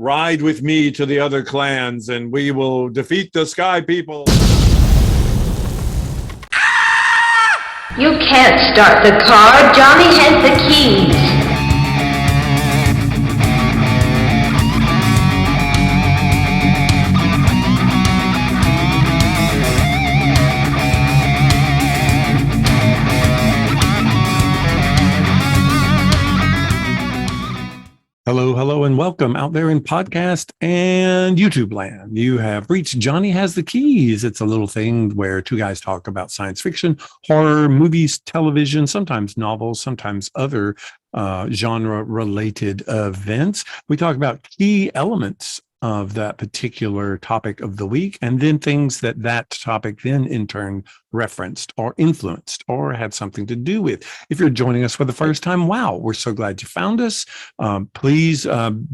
ride with me to the other clans and we will defeat the sky people. You can't start the car. Johnny has the keys. Hello, and welcome out there in podcast and YouTube land. You have reached Johnny Has the Keys. It's a little thing where two guys talk about science fiction, horror, movies, television, sometimes novels, sometimes other genre-related events. We talk about key elements of that particular topic of the week, and then things that topic then in turn referenced or influenced or had something to do with. If you're joining us for the first time, wow, we're so glad you found us. Please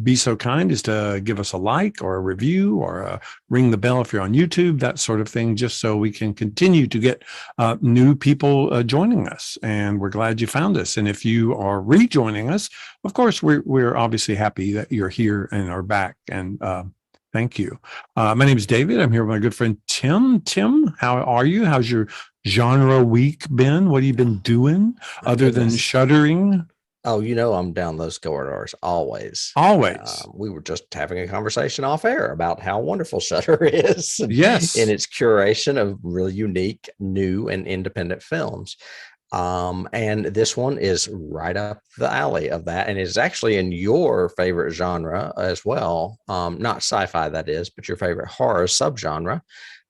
be so kind as to give us a like or a review or ring the bell if you're on YouTube, that sort of thing, just so we can continue to get new people joining us. And we're glad you found us. And if you are rejoining us, of course, we're obviously happy that you're here and are back. And thank you. My name is David. I'm here with my good friend Tim. Tim, how are you? How's your genre week been? What have you been doing other than shuddering? Oh, you know, I'm down those corridors always. Always. We were just having a conversation off air about how wonderful Shudder is. Yes. In its curation of really unique, new, and independent films. And this one is right up the alley of that, and is actually in your favorite genre as well. Not sci-fi, that is, but your favorite horror subgenre.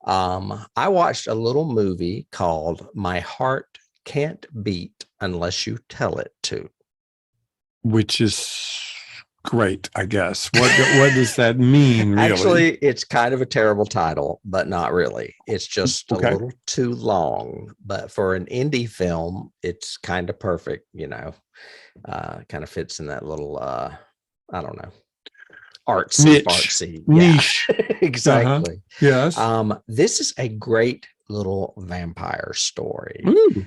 I watched a little movie called My Heart Can't Beat Unless You Tell It To. Which is great, I guess. What does that mean, really? Actually, it's kind of a terrible title, but not really. It's just a little too long. But for an indie film, it's kind of perfect, you know. Kind of fits in that little, I don't know, artsy. Niche. Yeah, exactly. Yes. This is a great little vampire story. Ooh,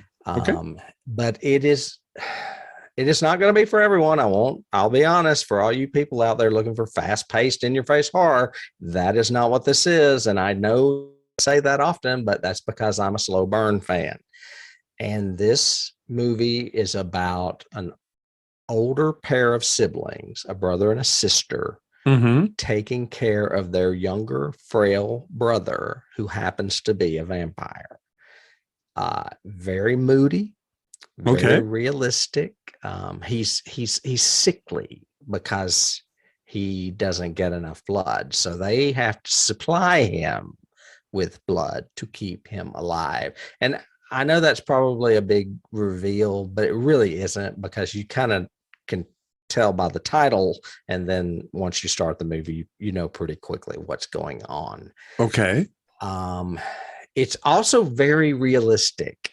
But it is not going to be for everyone. I'll be honest, for all you people out there looking for fast-paced, in-your-face horror, that is not what this is. And I know I say that often, but that's because I'm a slow burn fan. And this movie is about an older pair of siblings, a brother and a sister, taking care of their younger, frail brother who happens to be a vampire. Very moody, very realistic. He's sickly because he doesn't get enough blood, so they have to supply him with blood to keep him alive. And I know that's probably a big reveal, but it really isn't, because you kind of can tell by the title, and then once you start the movie, you know pretty quickly what's going on. Okay. It's also very realistic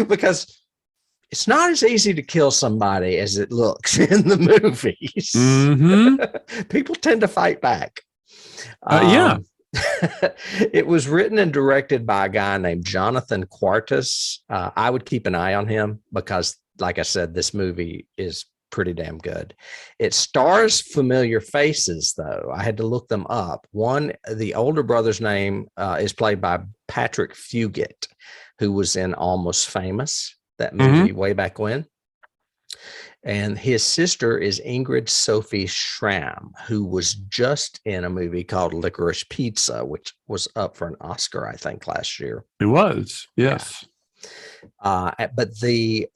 because it's not as easy to kill somebody as it looks in the movies. People tend to fight back. It was written and directed by a guy named Jonathan Quartus. I would keep an eye on him because, like I said, this movie is pretty damn good. It stars familiar faces, though. I had to look them up. The older brother's name is played by Patrick Fugit, who was in Almost Famous, that movie way back when. And his sister is Ingrid Sophie Schramm, who was just in a movie called Licorice Pizza, which was up for an Oscar, I think, last year. It was, yes. Yeah. But the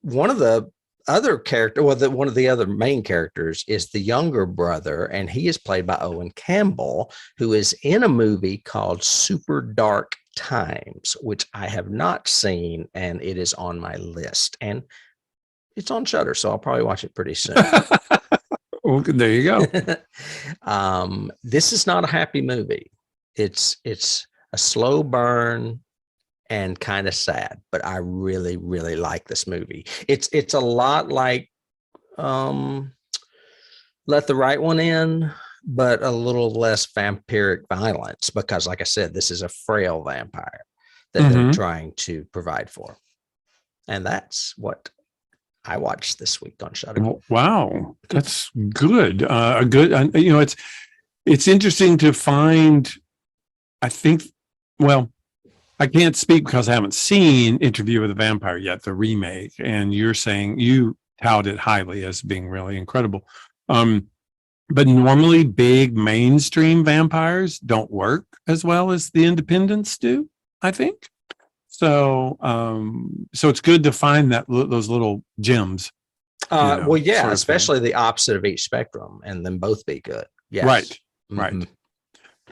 one of the other character, one of the other main characters is the younger brother, and he is played by Owen Campbell, who is in a movie called Super Dark Times, which I have not seen, and it is on my list. And it's on Shudder, so I'll probably watch it pretty soon. Well, there you go. This is not a happy movie. It's a slow burn and kind of sad, but I really, really like this movie. It's a lot like Let the Right One In, but a little less vampiric violence, because, like I said, this is a frail vampire that they're trying to provide for. And that's what I watched this week on Shudder. Wow, that's good. A good, it's interesting to find. I think, well, I can't speak because I haven't seen Interview with a Vampire yet, the remake, and you're saying you tout it highly as being really incredible. But normally, big mainstream vampires don't work as well as the independents do, I think. So, so it's good to find those little gems. Well, yeah, sort of thing. especially the opposite of each spectrum, and then both be good. Yes. Right. Mhm.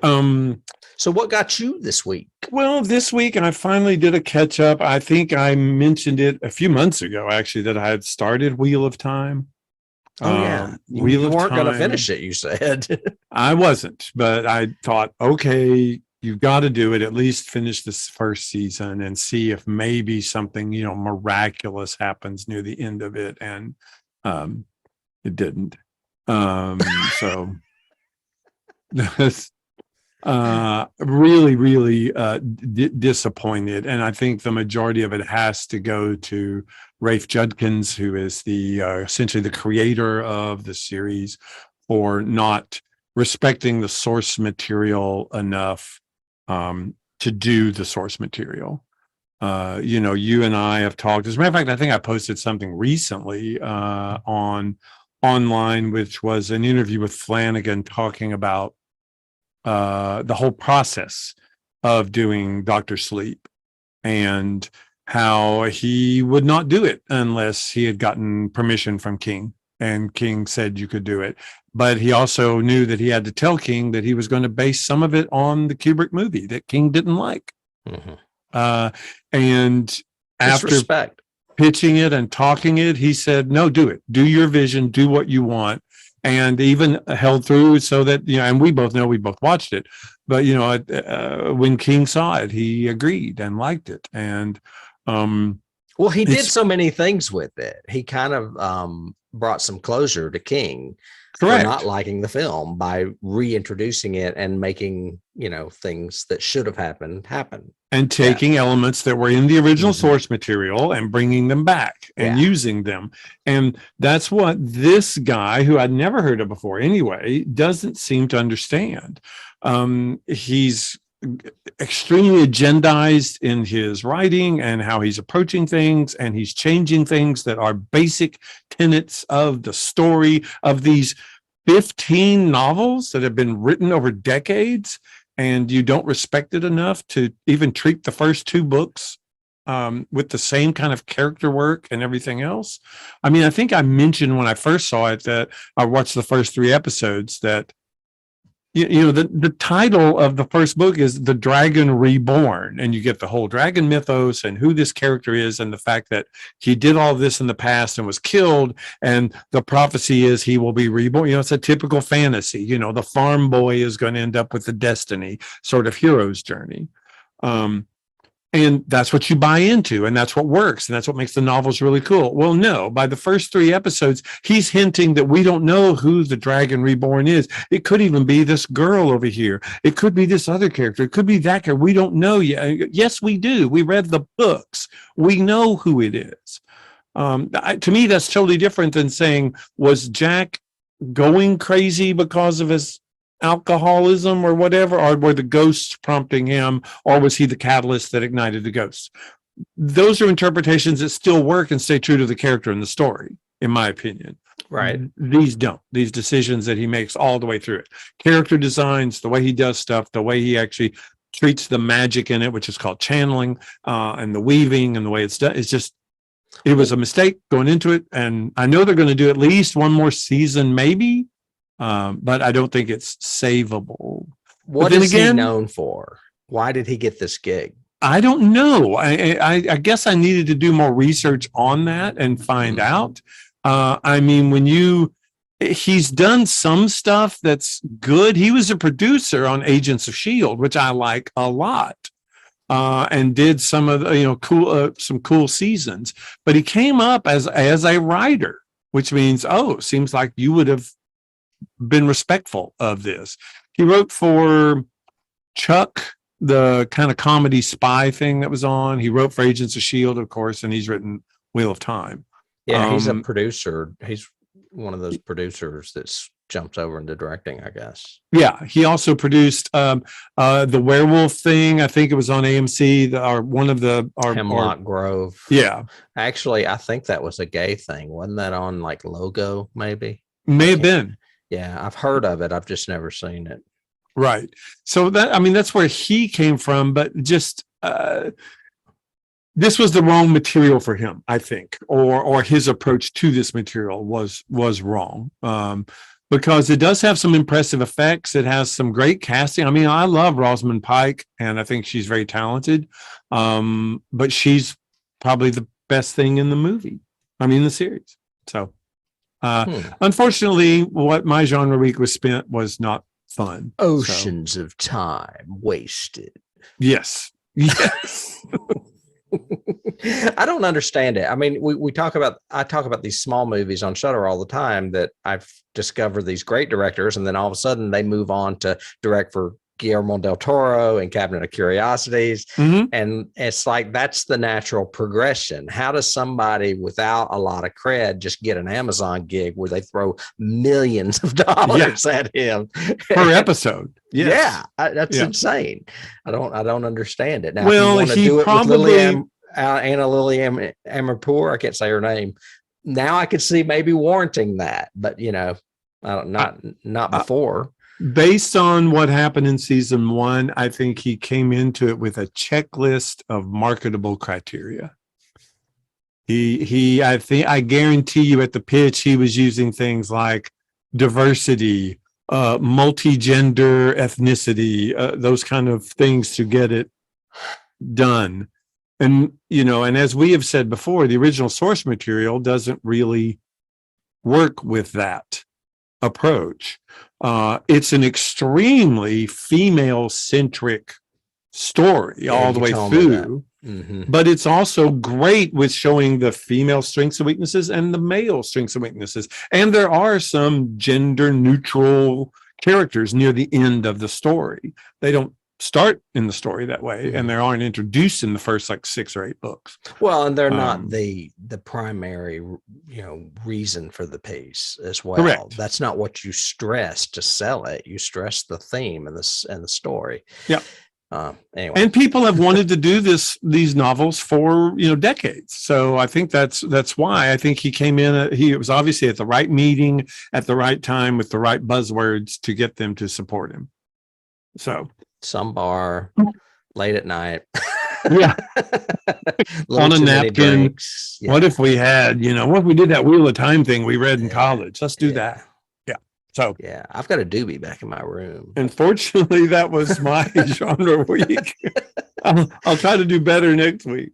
Right. So what got you this week? Well, this week I finally did a catch up. I think I mentioned it a few months ago, actually, that I had started Wheel of Time. Oh yeah, Wheel you of weren't going to Time. finish it. You said. I wasn't, but I thought, okay, you've got to do it. At least finish this first season and see if maybe something, miraculous happens near the end of it. And it didn't. So that's really, really disappointed. And I think the majority of it has to go to Rafe Judkins, who is the essentially the creator of the series, for not respecting the source material enough to do the source material. You and I have talked. As a matter of fact, I think I posted something recently online, which was an interview with Flanagan talking about the whole process of doing Dr. Sleep and how he would not do it unless he had gotten permission from King, and King said you could do it. But he also knew that he had to tell King that he was going to base some of it on the Kubrick movie that King didn't like. And after respect. pitching it and talking it, he said, no, do it. Do your vision, do what you want. And even held through so that, and we both know, we both watched it, but, when King saw it, he agreed and liked it. And, well, he did so many things with it. He kind of brought some closure to King for not liking the film by reintroducing it and making, things that should have happened happen. And taking elements that were in the original source material and bringing them back and using them. And that's what this guy, who I'd never heard of before anyway, doesn't seem to understand. He's extremely agendized in his writing and how he's approaching things, and he's changing things that are basic tenets of the story of these 15 novels that have been written over decades, and you don't respect it enough to even treat the first two books with the same kind of character work and everything else. I mean, I think I mentioned when I first saw it that I watched the first 3 episodes that the title of the first book is The Dragon Reborn, and you get the whole dragon mythos and who this character is and the fact that he did all this in the past and was killed, and the prophecy is he will be reborn. It's a typical fantasy. The farm boy is going to end up with the destiny sort of hero's journey. And that's what you buy into, and that's what works, and that's what makes the novels really cool. Well, no, by the first 3 episodes, he's hinting that we don't know who the Dragon Reborn is. It could even be this girl over here. It could be this other character. It could be that character. We don't know yet. Yes, we do. We read the books. We know who it is. To me, that's totally different than saying, was Jack going crazy because of his alcoholism or whatever, or were the ghosts prompting him, or was he the catalyst that ignited the ghosts? Those are interpretations that still work and stay true to the character in the story, in my opinion. Right. These don't. These decisions that he makes all the way through it. Character designs, the way he does stuff, the way he actually treats the magic in it, which is called channeling, and the weaving and the way it's done. It's just, it was a mistake going into it. And I know they're going to do at least one more season, maybe. But I don't think it's savable. What is he known for? Why did he get this gig? I don't know. I guess I needed to do more research on that and find out. I mean, he's done some stuff that's good. He was a producer on Agents of S.H.I.E.L.D., which I like a lot. And did some of some cool seasons, but he came up as a writer, which means, seems like you would have been respectful of this. He wrote for Chuck, the kind of comedy spy thing that was on. He wrote for Agents of S.H.I.E.L.D., of course, and he's written Wheel of Time. Yeah, he's a producer. He's one of those producers that's jumps over into directing, I guess. Yeah, he also produced the werewolf thing. I think it was on AMC. One of the Hemlock Grove. Yeah, actually, I think that was a gay thing. Wasn't that on like Logo? Maybe may have been. Yeah, I've heard of it. I've just never seen it. Right. So that's where he came from. But just this was the wrong material for him, I think, or his approach to this material was wrong. Because it does have some impressive effects. It has some great casting. I mean, I love Rosamund Pike, and I think she's very talented. But she's probably the best thing in the movie. I mean, the series. So, unfortunately, what my genre week was spent was not fun. Oceans of time wasted. Yes. Yes. I don't understand it. I mean, I talk about these small movies on Shudder all the time that I've discovered these great directors, and then all of a sudden they move on to direct for Guillermo del Toro and Cabinet of Curiosities. Mm-hmm. And it's like, that's the natural progression. How does somebody without a lot of cred just get an Amazon gig where they throw millions of dollars at him per episode? Yes. Yeah, that's insane. I don't understand it. Now, well, if you want to do it with Anna Lily Amirpour, I can't say her name. Now I could see maybe warranting that, but not before. Based on what happened in season 1, I think he came into it with a checklist of marketable criteria. I guarantee you at the pitch, he was using things like diversity, multi-gender ethnicity, those kind of things to get it done. And, and as we have said before, the original source material doesn't really work with that approach. It's an extremely female-centric story all the way through, but it's also great with showing the female strengths and weaknesses and the male strengths and weaknesses. And there are some gender-neutral characters near the end of the story. They don't start in the story that way, and they aren't introduced in the first 6 or 8 books. Well, and they're not the primary reason for the piece as well. Correct. That's not what you stress to sell it. You stress the theme and the story. Yeah. Anyway, and people have wanted to do these novels for decades. So I think that's why I think he came in. He was obviously at the right meeting at the right time with the right buzzwords to get them to support him. So some bar late at night. Yeah. On a napkin. Yeah. What if we had, what if we did that Wheel of Time thing we read in college? Let's do that. Yeah. So yeah, I've got a doobie back in my room. Unfortunately, that was my genre week. I'll try to do better next week.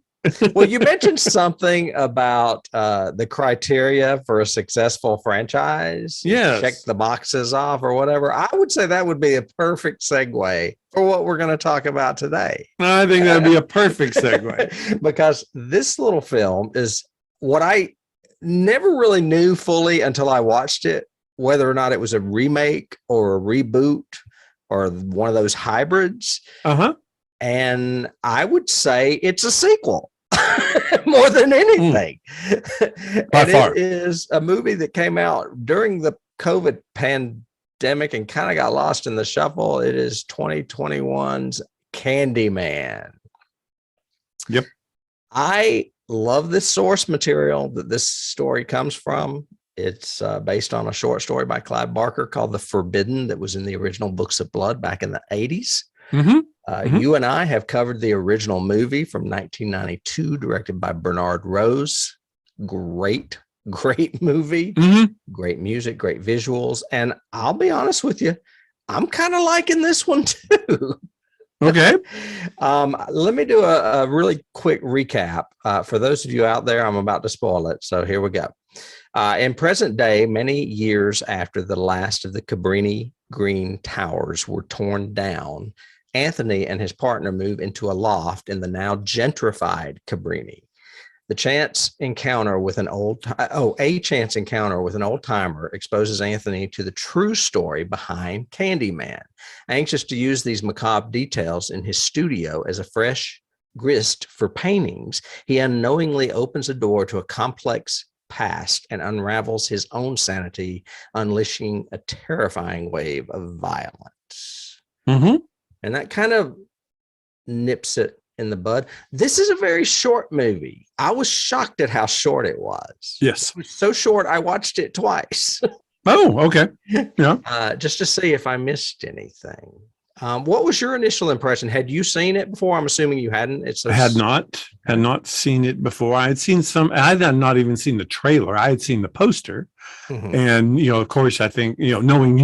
Well, you mentioned something about the criteria for a successful franchise. Yes. Check the boxes off or whatever. I would say that would be a perfect segue for what we're going to talk about today. I think that'd be a perfect segue. Because this little film is what I never really knew fully until I watched it, whether or not it was a remake or a reboot or one of those hybrids. Uh-huh. And I would say it's a sequel more than anything. By far. It is a movie that came out during the COVID pandemic and kind of got lost in the shuffle. It is 2021's Candyman. Yep. I love this source material that this story comes from. It's based on a short story by Clive Barker called The Forbidden that was in the original Books of Blood back in the 80s. Mm-hmm. You and I have covered the original movie from 1992, directed by Bernard Rose. Great movie. Mm-hmm. Great music, great visuals. And I'll be honest with you, I'm kind of liking this one too. Okay. Let me do a really quick recap. For those of you out there, I'm about to spoil it. So here we go. In present day, many years after the last of the Cabrini-Green towers were torn down, Anthony and his partner move into a loft in the now gentrified Cabrini. A chance encounter with an old timer exposes Anthony to the true story behind Candyman. Anxious to use these macabre details in his studio as a fresh grist for paintings, he unknowingly opens a door to a complex past and unravels his own sanity, unleashing a terrifying wave of violence. Mm-hmm. And that kind of nips it in the bud. This is a very short movie. I was shocked at how short it was. Yes. It was so short, I watched it twice. Oh, okay. Yeah. Just to see if I missed anything. What was your initial impression? Had you seen it before? I'm assuming you hadn't. I had not seen it before. I had not even seen the trailer. I had seen the poster. Mhm. And, of course, I think, knowing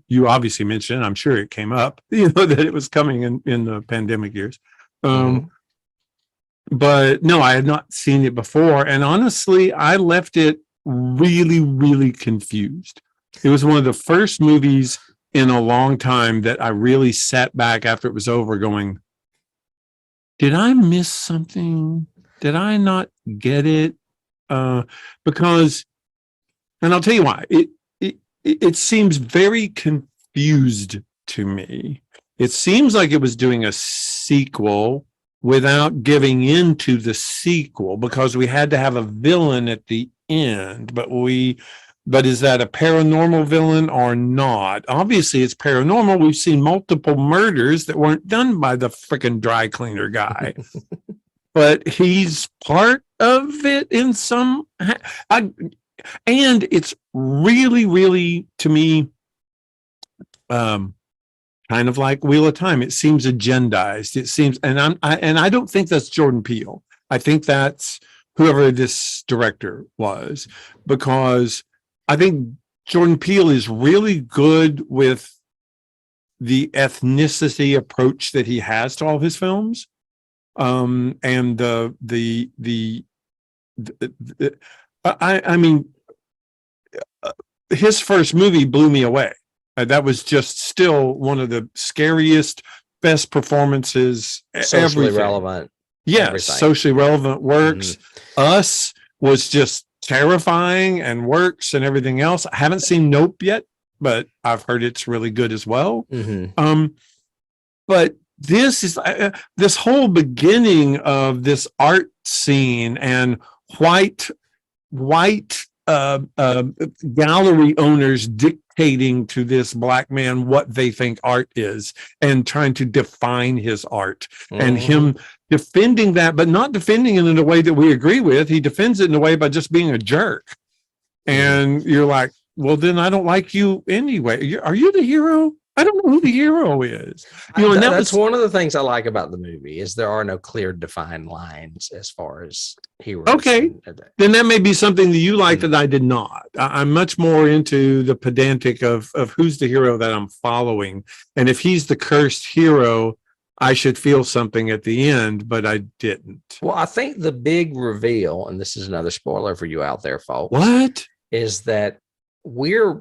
you obviously mentioned, I'm sure it came up, that it was coming in the pandemic years. But no, I had not seen it before. And honestly, I left it really, really confused. It was one of the first movies in a long time that I really sat back after it was over going, did I miss something? Did I not get it? Because, and I'll tell you why, it seems very confused to me. It seems like it was doing a sequel without giving into the sequel, because we had to have a villain at the end, but is that a paranormal villain or not? Obviously it's paranormal. We've seen multiple murders that weren't done by the freaking dry cleaner guy, but he's part of it in some, and it's really, really, to me, kind of like Wheel of Time. It seems agendized. It seems, and I don't think that's Jordan Peele. I think that's whoever this director was, because I think Jordan Peele is really good with the ethnicity approach that he has to all his films. And I mean, his first movie blew me away. That was just still one of the scariest, best performances. Socially relevant. Yes, everything. Socially relevant works. Us was just terrifying, and works, and everything else. I haven't seen Nope yet, but I've heard it's really good as well. But this is this whole beginning of this art scene and white gallery owners dictating to this black man what they think art is and trying to define his art, and him defending that, but not defending it in a way that we agree with. He defends it in a way by just being a jerk. And you're like, well, then I don't like you anyway. Are you the hero? I don't know who the hero is. And that's one of the things I like about the movie, is there are no clear defined lines as far as heroes. Okay, then that may be something that you like that I did not. I'm much more into the pedantic of who's the hero that I'm following. And if he's the cursed hero, I should feel something at the end, but I didn't. Well, I think the big reveal, and this is another spoiler for you out there, folks. What? Is that we're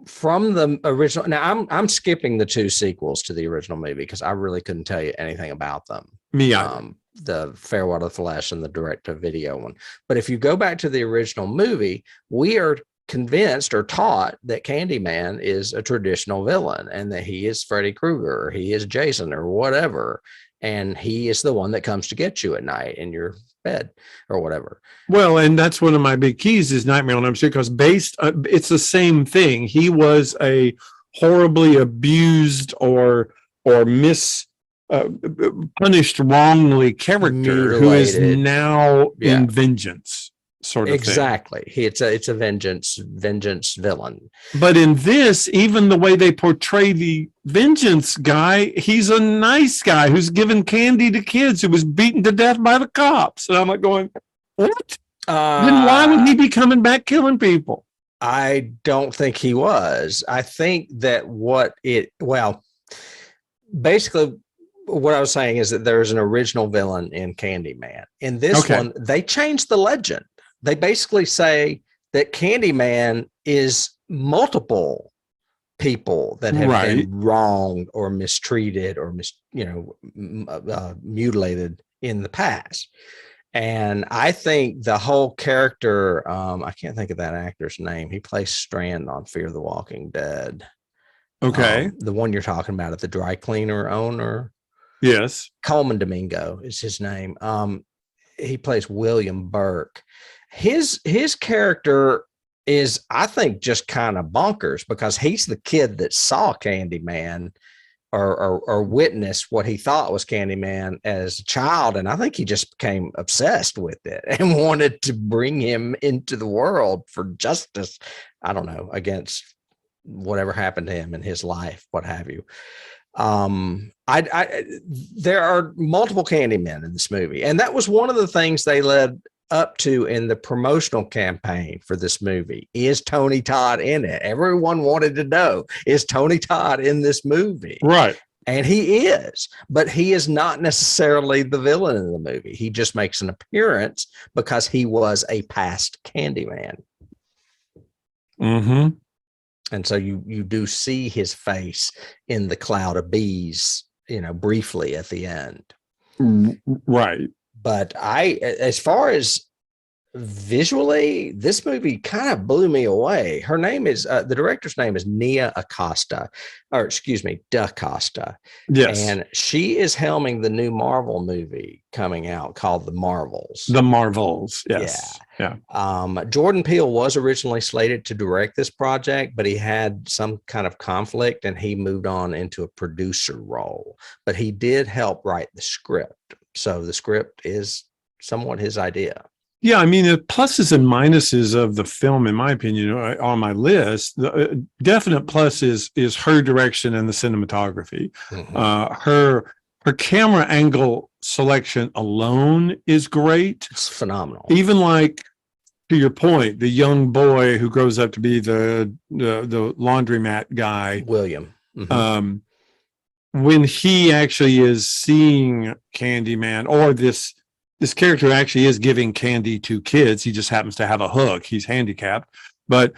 from the original. Now I'm skipping the two sequels to the original movie because I really couldn't tell you anything about them. Me either. The Farewell to the Flesh and the direct-to-video one. But if you go back to the original movie, we are convinced or taught that Candyman is a traditional villain and that he is Freddy Krueger, or he is Jason, or whatever. And he is the one that comes to get you at night in your bed or whatever. Well, and that's one of my big keys is Nightmare on Elm Street, because it's the same thing. He was a horribly abused or punished wrongly character who is now in vengeance, sort of exactly thing. It's a vengeance villain. But in this, even the way they portray the vengeance guy, he's a nice guy who's given candy to kids, who was beaten to death by the cops. And I'm like going, what? Then why would he be coming back killing people? I don't think he was. I think that basically what I was saying is that there's an original villain in Candyman. In this one, they changed the legend. They basically say that Candyman is multiple people that have been wronged or mistreated or mutilated in the past. And I think the whole character, I can't think of that actor's name. He plays Strand on Fear the Walking Dead. Okay. The one you're talking about, at the dry cleaner owner. Yes. Coleman Domingo is his name. He plays William Burke. His character is, I think, just kind of bonkers because he's the kid that saw Candyman or witnessed what he thought was Candyman as a child. And I think he just became obsessed with it and wanted to bring him into the world for justice. I don't know, against whatever happened to him in his life, what have you. There are multiple Candymen in this movie, and that was one of the things they led up to in the promotional campaign for this movie. Is Tony Todd in it? Everyone wanted to know, is Tony Todd in this movie? Right. And he is, but he is not necessarily the villain in the movie. He just makes an appearance because he was a past Candyman. Mm-hmm. And so you do see his face in the cloud of bees, briefly at the end. Right. But as far as visually, this movie kind of blew me away. Her name is, the director's name is Nia DaCosta. Yes. And she is helming the new Marvel movie coming out called The Marvels. The Marvels. Yes. Yeah. Jordan Peele was originally slated to direct this project, but he had some kind of conflict and he moved on into a producer role. But he did help write the script. So the script is somewhat his idea. Yeah, I mean, the pluses and minuses of the film, in my opinion, on my list. The definite plus is her direction and the cinematography. Mm-hmm. Her camera angle selection alone is great. It's phenomenal. Even like, to your point, the young boy who grows up to be the laundromat guy, William. Mm-hmm. When he actually is seeing Candyman, or this character actually is giving candy to kids. He just happens to have a hook. He's handicapped. But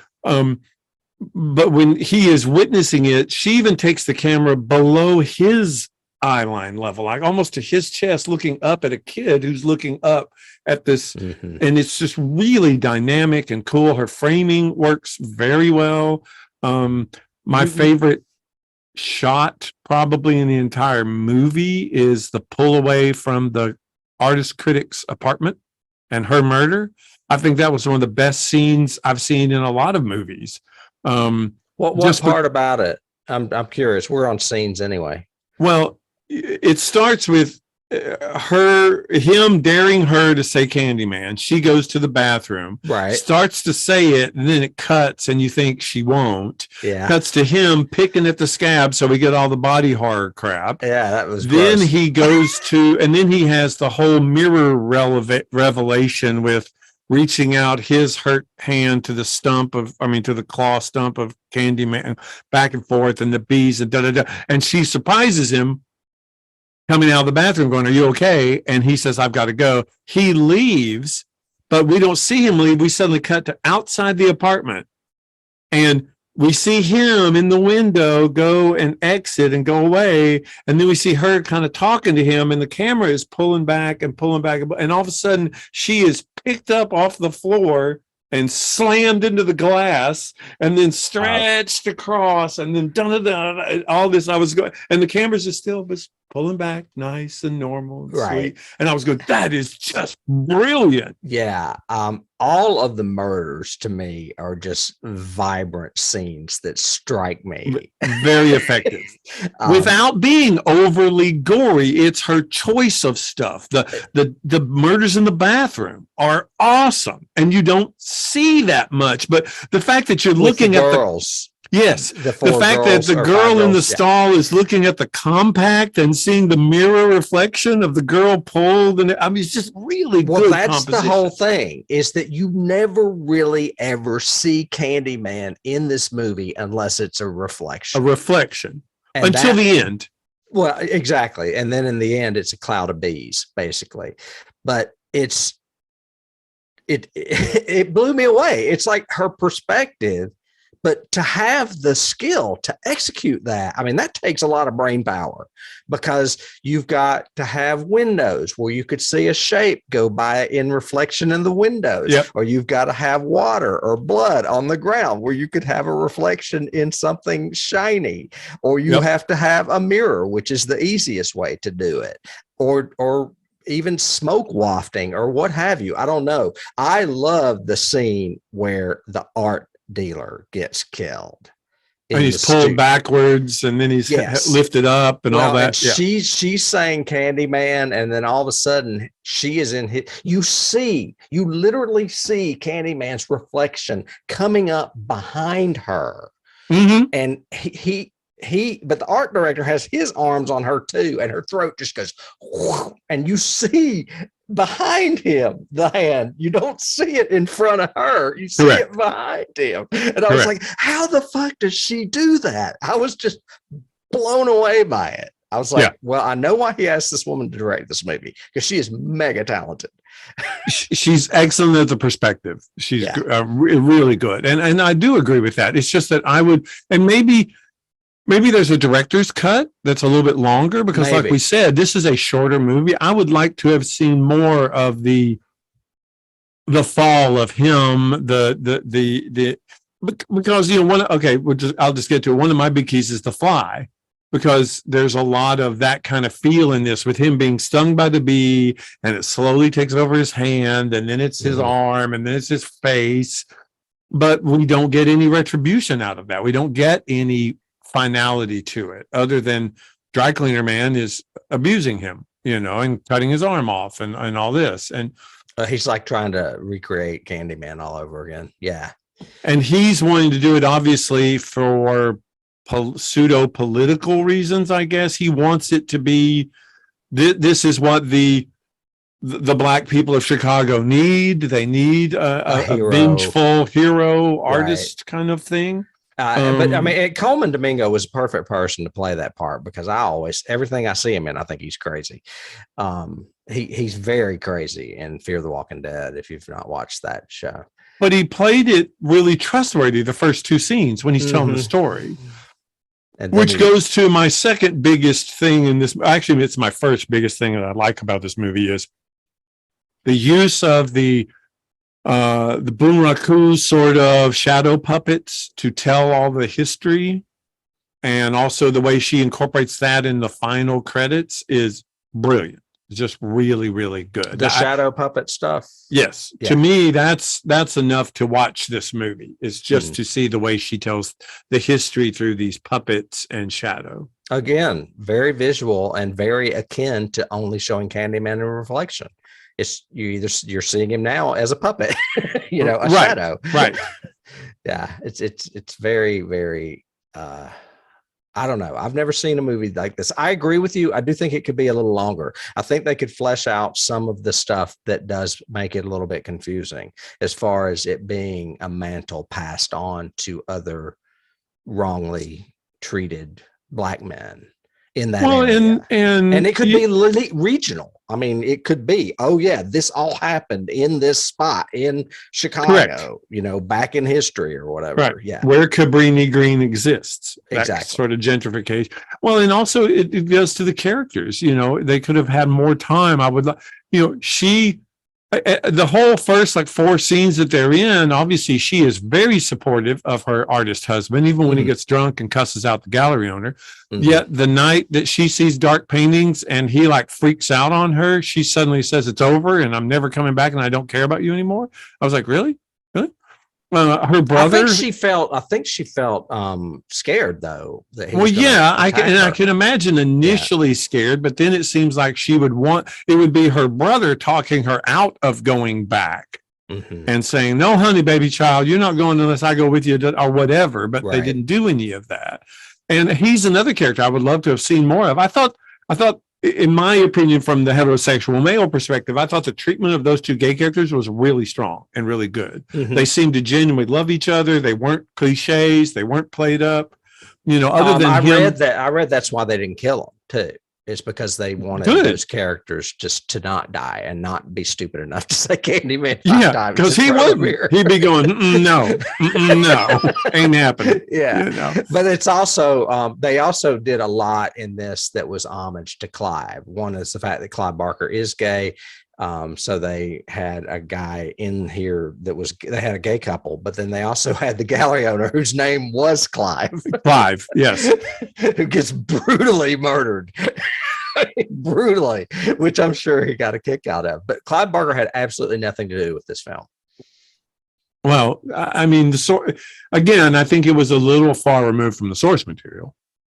when he is witnessing it, she even takes the camera below his eye line level, like almost to his chest, looking up at a kid who's looking up at this. Mm-hmm. And it's just really dynamic and cool. Her framing works very well. My favorite shot probably in the entire movie is the pull away from the artist critic's apartment and her murder. I think that was one of the best scenes I've seen in a lot of movies. What part about it? I'm curious. We're on scenes anyway. Well, it starts with him daring her to say Candyman. She goes to the bathroom, right? Starts to say it, and then it cuts, and you think she won't. Yeah. Cuts to him picking at the scab, so we get all the body horror crap. Yeah, that was. Then gross. He goes to, and then he has the whole mirror revelation with reaching out his hurt hand to the to the claw stump of Candyman, back and forth, and the bees and and she surprises him coming out of the bathroom going, "Are you okay?" And he says, "I've got to go." He leaves, but we don't see him leave. We suddenly cut to outside the apartment, and we see him in the window go and exit and go away. And then we see her kind of talking to him, and the camera is pulling back. And all of a sudden she is picked up off the floor and slammed into the glass, and then stretched across, and then all this. I was going, and the cameras are still pulling back, nice and normal and right. sweet. And I was going, that is just brilliant. Yeah. All of the murders to me are just vibrant scenes that strike me. Very effective. Without being overly gory, it's her choice of stuff. The murders in the bathroom are awesome, and you don't see that much. But the fact that you're looking at girls. Yes, the fact that the girl in the stall is looking at the compact and seeing the mirror reflection of the girl pulled, and it's just really good. Well, that's the whole thing, is that you never really ever see Candyman in this movie unless it's a reflection. Until the end. Well, exactly, and then in the end, it's a cloud of bees, basically. But it blew me away. It's like her perspective. But to have the skill to execute that, I mean, that takes a lot of brain power, because you've got to have windows where you could see a shape go by in reflection in the windows. Yep. Or you've got to have water or blood on the ground where you could have a reflection in something shiny, or you have to have a mirror, which is the easiest way to do it. Or even smoke wafting or what have you. I don't know. I love the scene where the art dealer gets killed. And he's pulled backwards and then he's lifted up and all that. And she's saying Candyman, and then all of a sudden she is in his, you literally see Candyman's reflection coming up behind her. Mm-hmm. And but the art director has his arms on her too, and her throat just goes, whoosh, and you see behind him the hand. You don't see it in front of her. You see it behind him. And I was like, how the fuck does she do that? I was just blown away by it. I was like, well, I know why he asked this woman to direct this movie, because she is mega talented. She's excellent at the perspective. She's really good. And I do agree with that. It's just that I would, and maybe there's a director's cut that's a little bit longer, because like we said, this is a shorter movie. I would like to have seen more of the fall of him, because, you know, I'll just get to it. One of my big keys is The Fly, because there's a lot of that kind of feel in this, with him being stung by the bee, and it slowly takes over his hand, and then it's his arm, and then it's his face. But we don't get any retribution out of that. We don't get any finality to it, other than Dry Cleaner Man is abusing him, you know, and cutting his arm off and all this. And he's like trying to recreate Candyman all over again. Yeah. And he's wanting to do it, obviously, for pseudo political reasons, I guess. He wants it to be, this is what the Black people of Chicago need. They need a vengeful hero artist kind of thing. But I mean, Coleman Domingo was a perfect person to play that part, because everything I see him in, I think he's crazy. He's very crazy in Fear the Walking Dead, if you've not watched that show. But he played it really trustworthy the first two scenes when he's telling the story. Which goes to my second biggest thing in this. Actually, it's my first biggest thing that I like about this movie, is the use of the Bunraku sort of shadow puppets to tell all the history, and also the way she incorporates that in the final credits is brilliant. It's just really, really good. The shadow puppet stuff. Yes. Yeah. To me, that's enough to watch this movie. It's just to see the way she tells the history through these puppets and shadow. Again, very visual and very akin to only showing Candyman in reflection. It's you're seeing him now as a puppet, you know, a shadow. Right. Yeah. It's very, very, I don't know. I've never seen a movie like this. I agree with you. I do think it could be a little longer. I think they could flesh out some of the stuff that does make it a little bit confusing, as far as it being a mantle passed on to other wrongly treated Black men in that area. And it could be regional. I mean, it could be, this all happened in this spot in Chicago, you know, back in history or whatever. Right. Yeah. Where Cabrini-Green exists. Exactly. That sort of gentrification. Well, and also it goes to the characters, you know, they could have had more time. I would like, you know, the whole first 4 scenes that they're in, obviously she is very supportive of her artist husband, even when he gets drunk and cusses out the gallery owner. Yet the night that she sees dark paintings and he freaks out on her, she suddenly says it's over and I'm never coming back and I don't care about you anymore. I was like, really? Her brother. I think she felt scared though. That I can imagine initially scared, but then it seems like it would be her brother talking her out of going back and saying, "No, honey, baby child, you're not going unless I go with you," or whatever. But they didn't do any of that. And he's another character I would love to have seen more of. I thought, in my opinion, from the heterosexual male perspective, I thought the treatment of those two gay characters was really strong and really good. They seemed to genuinely love each other. They weren't cliches. They weren't played up. You know, other than I read that's why they didn't kill him too. It's because they wanted those characters just to not die and not be stupid enough to say Candyman 5 times. Because he wouldn't. He'd be going, no, ain't happening. Yeah. You know? But it's also, they also did a lot in this that was homage to Clive. One is the fact that Clive Barker is gay. So they had a guy in here they had a gay couple, but then they also had the gallery owner whose name was Clive. Clive, yes. Who gets brutally murdered. brutally, which I'm sure he got a kick out of. But Clive Barker had absolutely nothing to do with this film. Well, I mean, again, I think it was a little far removed from the source material.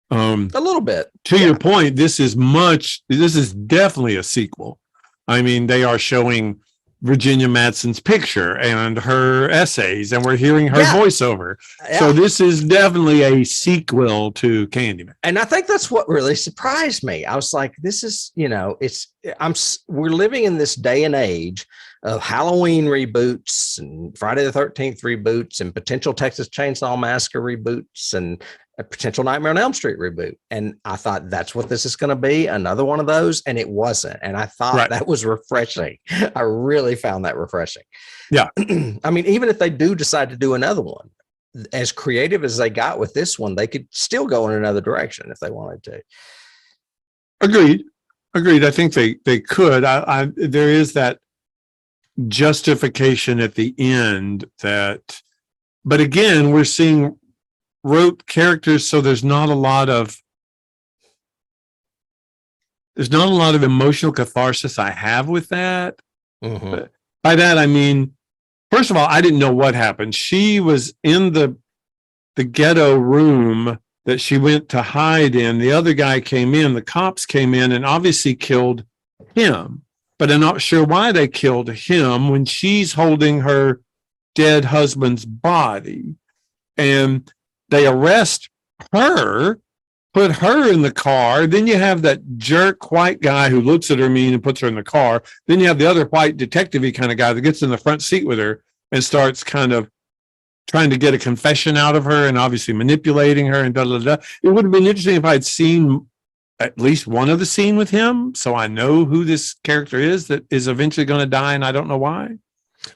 A little bit. To your point, this is definitely a sequel. I mean, they are showing Virginia Madsen's picture and her essays, and we're hearing her voiceover. Yeah. So this is definitely a sequel to Candyman. And I think that's what really surprised me. I was like, this is, we're living in this day and age of Halloween reboots and Friday the 13th reboots and potential Texas Chainsaw Massacre reboots and a potential Nightmare on Elm Street reboot. And I thought that's what this is going to be, another one of those. And it wasn't. And I thought that was refreshing. I really found that refreshing. Yeah. I mean, even if they do decide to do another one, as creative as they got with this one, they could still go in another direction if they wanted to. Agreed. I think they could. There is that justification at the end but again, we're seeing rote characters, so there's not a lot of emotional catharsis I have with that. Mm-hmm. By that I mean, first of all, I didn't know what happened. She was in the ghetto room that she went to hide in. The other guy came in, the cops came in and obviously killed him. But I'm not sure why they killed him when she's holding her dead husband's body. And they arrest her, put her in the car. Then you have that jerk white guy who looks at her mean and puts her in the car. Then you have the other white detective-y kind of guy that gets in the front seat with her and starts kind of trying to get a confession out of her and obviously manipulating her and It would have been interesting if I'd seen at least one of the scene with him, so I know who this character is that is eventually going to die, and I don't know why.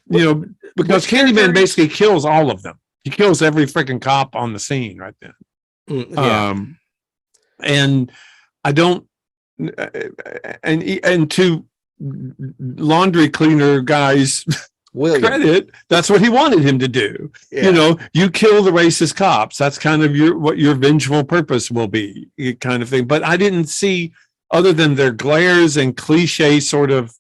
Because Candyman basically kills all of them. He kills every freaking cop on the scene right then. And I don't, and to laundry cleaner guys credit, that's what he wanted him to do. Yeah. You kill the racist cops. That's kind of what your vengeful purpose will be, kind of thing. But I didn't see, other than their glares and cliche sort of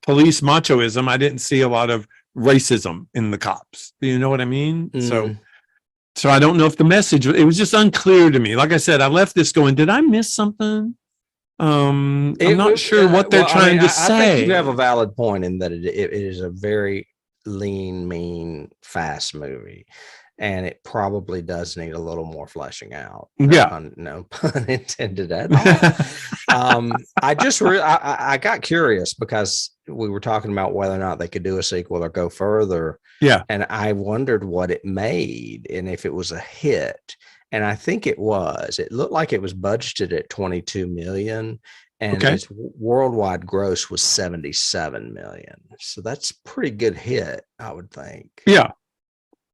police machoism, I didn't see a lot of racism in the cops. You know what I mean? So I don't know if the message, it was just unclear to me. Like I said, I left this going, did I miss something? I'm not sure what they're trying to say. I think you have a valid point in that it is a very lean, mean, fast movie, and it probably does need a little more fleshing out. No pun intended at all. I got curious because we were talking about whether or not they could do a sequel or go further. Yeah, and I wondered what it made and if it was a hit. And I think it was. It looked like it was budgeted at 22 million, and its worldwide gross was 77 million. So that's a pretty good hit, I would think. Yeah,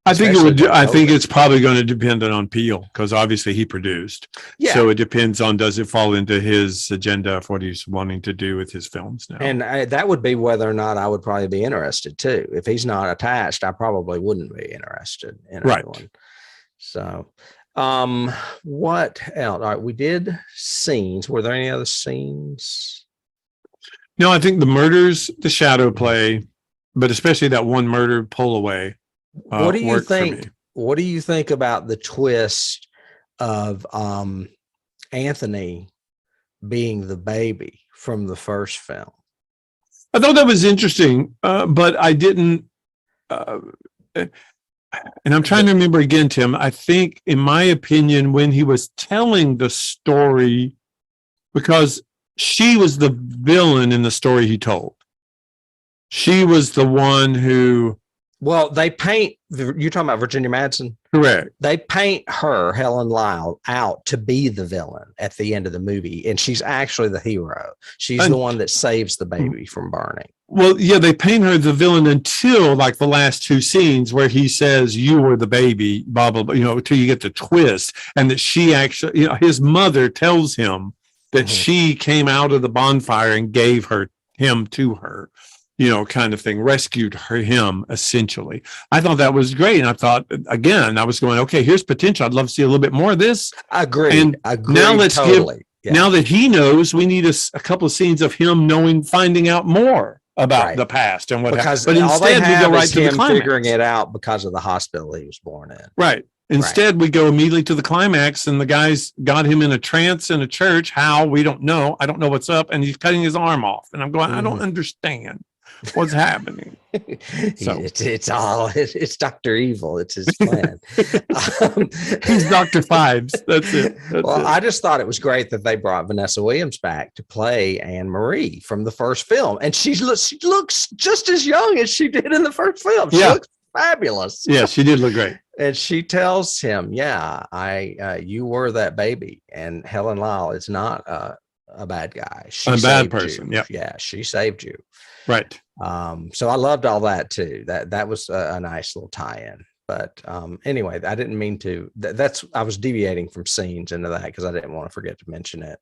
I think it would. I think it's probably going to depend on Peele because obviously he produced. Yeah. So it depends on, does it fall into his agenda of what he's wanting to do with his films now? And that would be whether or not I would probably be interested too. If he's not attached, I probably wouldn't be interested in anyone. So. What else? All right, we did scenes. Were there any other scenes? No, I think the murders, the shadow play, but especially that one murder pull away. What do you think? What do you think about the twist of Anthony being the baby from the first film? I thought that was interesting, but I didn't. And I'm trying to remember again, Tim, I think, in my opinion, when he was telling the story, because she was the villain in the story he told. She was the one who... Well, they paint, you're talking about Virginia Madsen? Correct. They paint her, Helen Lyle, out to be the villain at the end of the movie, and she's actually the hero. She's the one that saves the baby from burning. Well, yeah, they paint her the villain until like the last two scenes where he says, "You were the baby," blah, blah, blah, until you get the twist. And that she actually, his mother tells him that she came out of the bonfire and gave him to her, kind of thing, rescued him essentially. I thought that was great. And I thought, again, I was going, okay, here's potential. I'd love to see a little bit more of this. I agree. And now let's Now that he knows, we need a couple of scenes of him finding out more about the past and what happened. But instead, we go right to the climax. Figuring it out because of the hospital he was born in. Right. Instead, we go immediately to the climax, and the guy's got him in a trance in a church. How? We don't know. I don't know what's up. And he's cutting his arm off. And I'm going, I don't understand what's happening. So it's Dr. Evil. It's his plan. He's Dr. Fives. That's it. I just thought it was great that they brought Vanessa Williams back to play Anne Marie from the first film. And she looks just as young as she did in the first film. She looks fabulous. Yeah, she did look great. And she tells him, you were that baby. And Helen Lyle is not a bad guy. She's a bad person. Yeah, she saved you. Right. So I loved all that too. That was a nice little tie-in. But anyway, I didn't mean to. I was deviating from scenes into that because I didn't want to forget to mention it.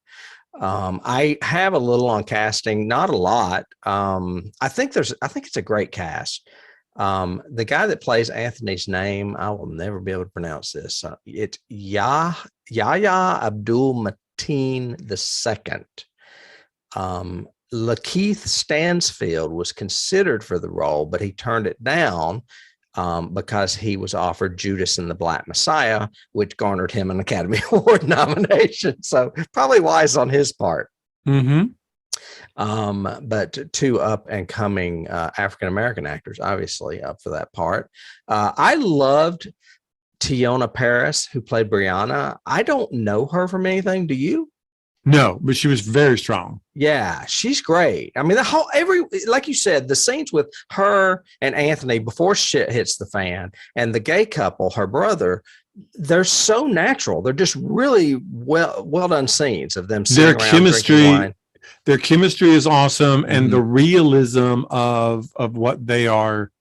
I have a little on casting, not a lot. I think it's a great cast. The guy that plays Anthony's name, I will never be able to pronounce this. It's Yahya Abdul Mateen II. Lakeith Stansfield was considered for the role, but he turned it down because he was offered Judas and the Black Messiah, which garnered him an Academy Award nomination. So probably wise on his part. Mm-hmm. But two up and coming African-American actors, obviously up for that part. I loved Tiona Paris, who played Brianna. I don't know her from anything. Do you? No, but she was very strong. Yeah, she's great. I mean, like you said, the scenes with her and Anthony before shit hits the fan, and the gay couple, her brother, they're so natural. They're just really well done scenes of them sitting around drinking wine. Their chemistry is awesome, and the realism of what they are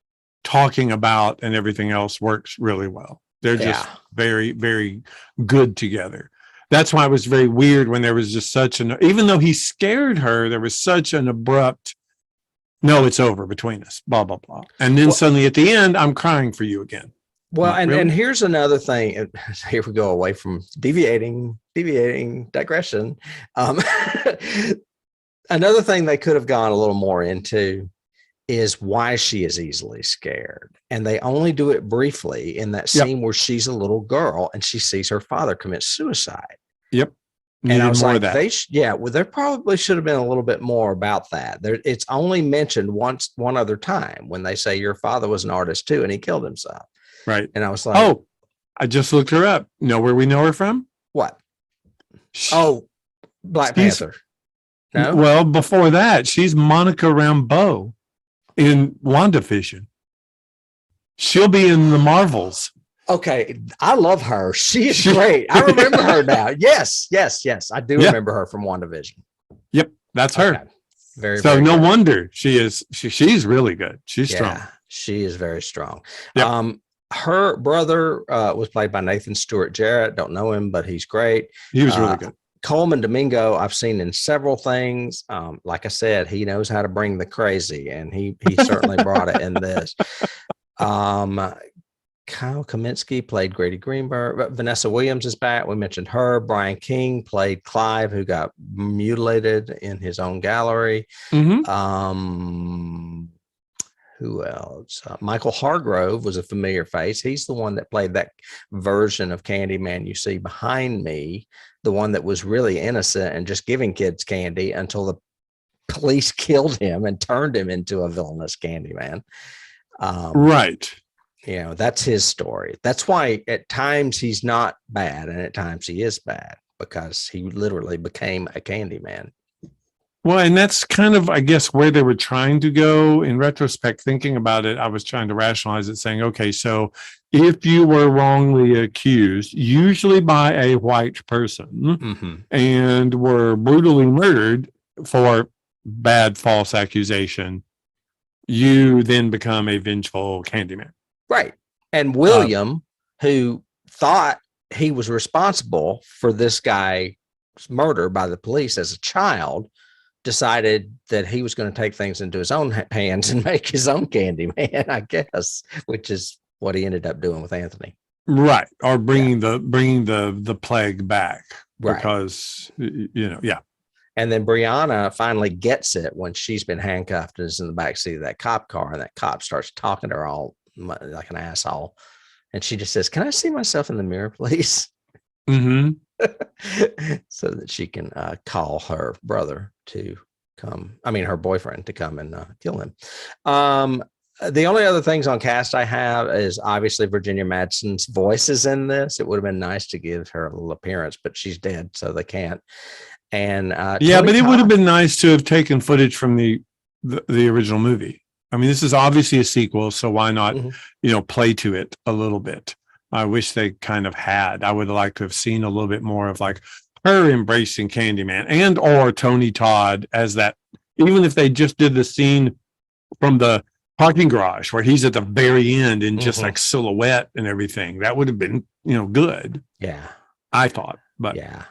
talking about and everything else works really well. They're just very, very good together. That's why it was very weird when there was just even though he scared her, there was such an abrupt, no, it's over between us, blah, blah, blah. And then suddenly at the end, I'm crying for you again. Well, and here's another thing. Here we go away from deviating digression. Another thing they could have gone a little more into is why she is easily scared. And they only do it briefly in that scene where she's a little girl and she sees her father commit suicide. Yep. And I was like, there probably should have been a little bit more about that. It's only mentioned one other time when they say your father was an artist too, and he killed himself. Right. And I was like, oh, I just looked her up. Know where we know her from? What? Black Panther. No? Well, before that, she's Monica Rambeau in WandaVision. She'll be in the Marvels. Okay, I love her. She is great. I remember her now. Yes. I do remember her from WandaVision. Yep, that's her. Okay. Very no good. wonder she's really good. She's strong. She is very strong. Yep. Her brother was played by Nathan Stewart Jarrett. Don't know him, but he's great. He was really good. Coleman Domingo, I've seen in several things. Like I said, he knows how to bring the crazy, and he certainly brought it in this. Kyle Kaminsky played Grady Greenberg. Vanessa Williams is back. We mentioned her. Brian King played Clive, who got mutilated in his own gallery. Mm-hmm. Who else? Michael Hargrove was a familiar face. He's the one that played that version of Candyman you see behind me, the one that was really innocent and just giving kids candy until the police killed him and turned him into a villainous Candyman. Right. That's his story. That's why at times he's not bad and at times he is bad, because he literally became a Candyman. Well, and that's kind of, I guess, where they were trying to go. In retrospect, thinking about it, I was trying to rationalize it, saying, okay, so if you were wrongly accused, usually by a white person, and were brutally murdered for bad false accusation, you then become a vengeful Candyman. Right. And William, who thought he was responsible for this guy's murder by the police as a child, decided that he was going to take things into his own hands and make his own Candyman, I guess, which is what he ended up doing with Anthony. Right. Or Yeah. bringing the plague back Right. because, yeah. And then Brianna finally gets it when she's been handcuffed and is in the backseat of that cop car, and that cop starts talking to her all like an asshole. And she just says, "Can I see myself in the mirror, please?" Mm-hmm. So that she can call her brother to come. I mean, her boyfriend to come and kill him. The only other things on cast I have is obviously Virginia Madsen's voice is in this. It would have been nice to give her a little appearance, but she's dead, so they can't. And Yeah, Tony but it would have Todd. been nice to have taken footage from the original movie. I mean, this is obviously a sequel, so why not, play to it a little bit? I wish they kind of had. I would like to have seen a little bit more of like her embracing Candyman and or Tony Todd as that, even if they just did the scene from the parking garage where he's at the very end and just like silhouette and everything. That would have been, good. Yeah. I thought, but Yeah.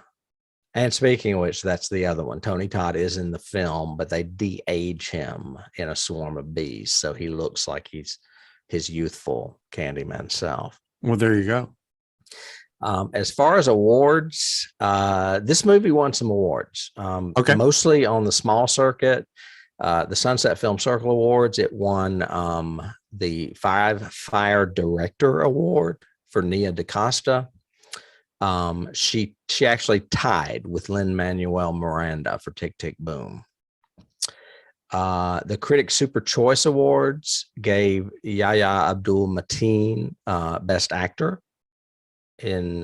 And speaking of which, that's the other one. Tony Todd is in the film, but they de-age him in a swarm of bees. So he looks like he's his youthful Candyman self. well, there you go. As far as awards, this movie won some awards, Okay. mostly on the small circuit. The Sunset Film Circle Awards, it won the Fire Director Award for Nia DaCosta. She actually tied with Lin-Manuel Miranda for Tick, Tick, Boom. The Critics Super Choice Awards gave Yahya Abdul-Mateen Best Actor in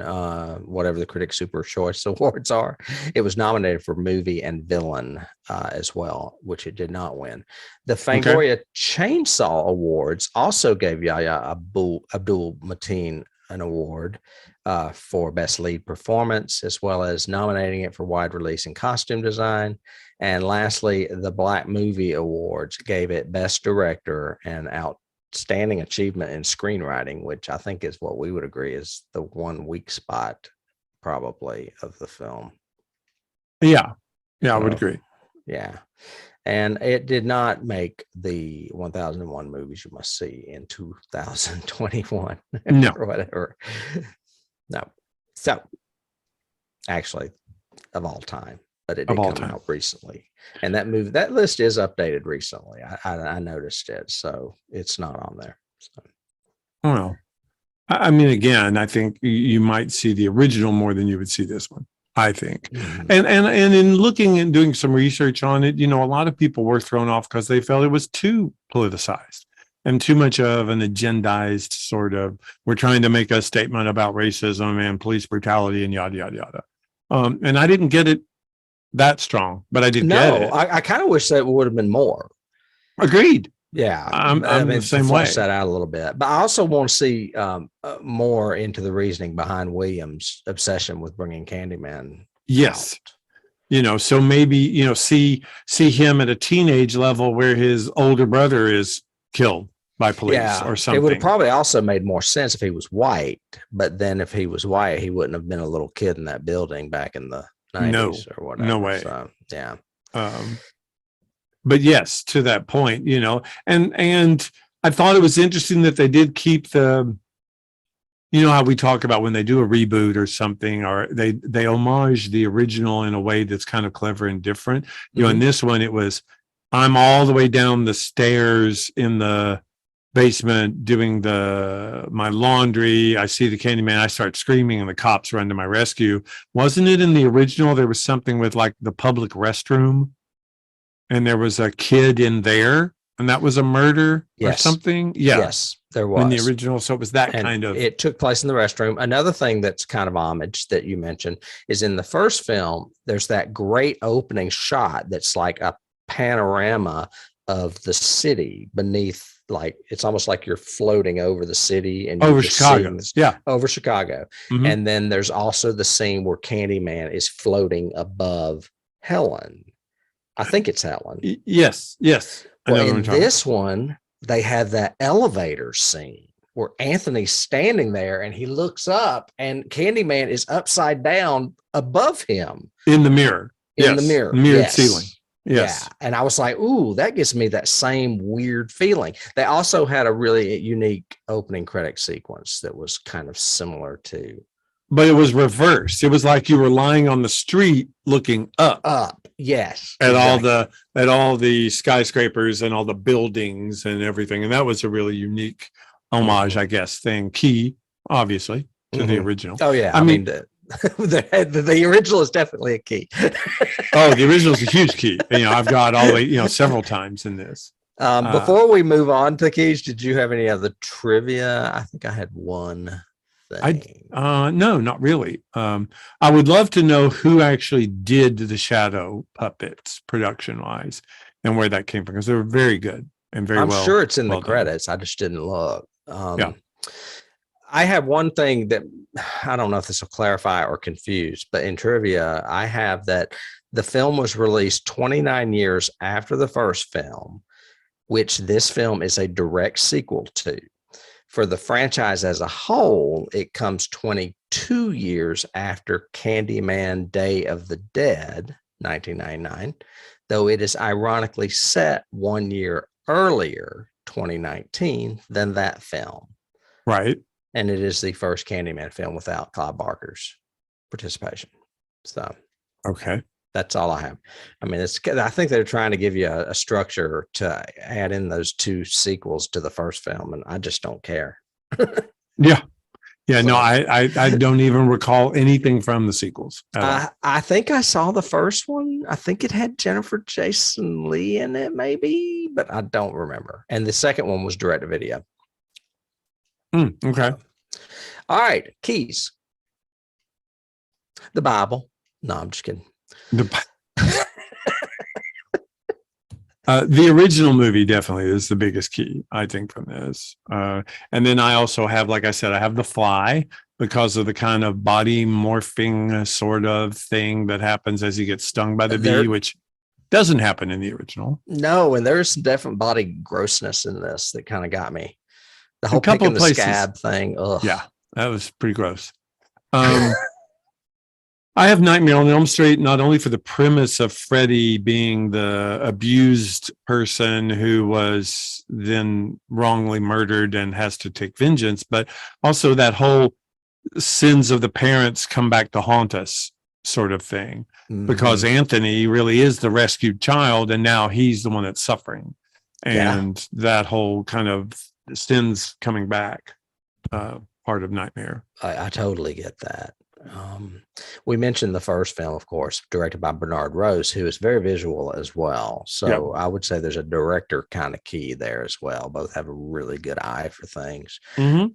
whatever the Critics Super Choice Awards are. It was nominated for Movie and Villain as well, which it did not win. The Fangoria Chainsaw Awards also gave Yahya Abdul-Mateen an award for Best Lead Performance, as well as nominating it for Wide Release and Costume Design. And lastly, the Black Movie Awards gave it Best Director and Outstanding Achievement in Screenwriting, which I think is what we would agree is the one weak spot probably of the film. Yeah. I would agree. Yeah. And it did not make the 1001 movies you must see in 2021 No. or whatever. No. So actually of all time, but it did come out recently. And that list is updated recently. I noticed it. So it's not on there. So. Well, I mean, again, I think you might see the original more than you would see this one. I think. And in looking and doing some research on it, a lot of people were thrown off because they felt it was too politicized and too much of an agendized sort of, we're trying to make a statement about racism and police brutality and yada, yada, yada. And I didn't get it that strong, but I did get it. I kind of wish that would have been more. Agreed. Yeah, I'm the same way. Flesh that out a little bit, but I also want to see more into the reasoning behind Williams' obsession with bringing Candyman. Yes, out. So maybe see him at a teenage level where his older brother is killed by police or something. It would have probably also made more sense if he was white, but then if he was white, he wouldn't have been a little kid in that building back in the 90s or whatever. No way. So, yeah. But yes, to that point, and I thought it was interesting that they did keep the, how we talk about when they do a reboot or something, or they homage the original in a way that's kind of clever and different. In this one, it was, I'm all the way down the stairs in the basement doing my laundry. I see the Candyman. I start screaming and the cops run to my rescue. Wasn't it in the original? There was something with like the public restroom. And there was a kid in there, and that was a murder or something. Yeah. Yes, there was in the original. So it was that kind of. It took place in the restroom. Another thing that's kind of homage that you mentioned is in the first film. There's that great opening shot that's like a panorama of the city beneath. Like it's almost like you're floating over the city and over Chicago. Over Chicago. Mm-hmm. And then there's also the scene where Candyman is floating above Helen. I think it's Helen. Yes. Well, in this one, they have that elevator scene where Anthony's standing there and he looks up and Candyman is upside down above him. In the mirror. In the mirror. Mirrored ceiling. Yeah. Yes. And I was like, ooh, that gives me that same weird feeling. They also had a really unique opening credit sequence that was kind of similar to But it was reversed. It was like you were lying on the street looking up Up. Yes, at exactly. all the skyscrapers and all the buildings and everything. And that was a really unique homage, I guess, key, obviously, to the original. Oh, yeah. I I mean, mean, the original is definitely a key. oh, the original is a huge key. I've got all the way, several times in this. Before we move on to keys, did you have any other trivia? I think I had one thing. No, not really. I would love to know who actually did the shadow puppets production wise and where that came from, because they were very good and very I'm well. sure it's in the well done. credits. I just didn't look. Yeah. I have one thing that I don't know if this will clarify or confuse, but in trivia, I have that the film was released 29 years after the first film, which this film is a direct sequel to. For the franchise as a whole, it comes 22 years after Candyman Day of the Dead, 1999, though it is ironically set 1 year earlier, 2019, than that film. Right. And it is the first Candyman film without Clive Barker's participation. So, Okay. that's all I have. I mean, I think they're trying to give you a structure to add in those two sequels to the first film, and I just don't care. Yeah. Yeah. So, No, I don't even recall anything from the sequels at all. I think I saw the first one. I think it had Jennifer Jason Leigh in it, maybe, but I don't remember. And the second one was direct to video. Okay. All right, keys. The Bible. No, I'm just kidding. The original movie definitely is the biggest key, I think, from this. And then I also have, like I said, I have The Fly because of the kind of body morphing sort of thing that happens as he gets stung by the bee, which doesn't happen in the original. No, and there's some definite body grossness in this that kind of got me. The whole couple picking of the places. scab thing. Ugh. Yeah, that was pretty gross. I have Nightmare on Elm Street, not only for the premise of Freddy being the abused person who was then wrongly murdered and has to take vengeance, but also that whole sins of the parents come back to haunt us sort of thing, because Anthony really is the rescued child and now he's the one that's suffering. And that whole kind of sins coming back part of Nightmare. I totally get that. We mentioned the first film, of course, directed by Bernard Rose, who is very visual as well. So I would say there's a director kind of key there as well. Both have a really good eye for things. And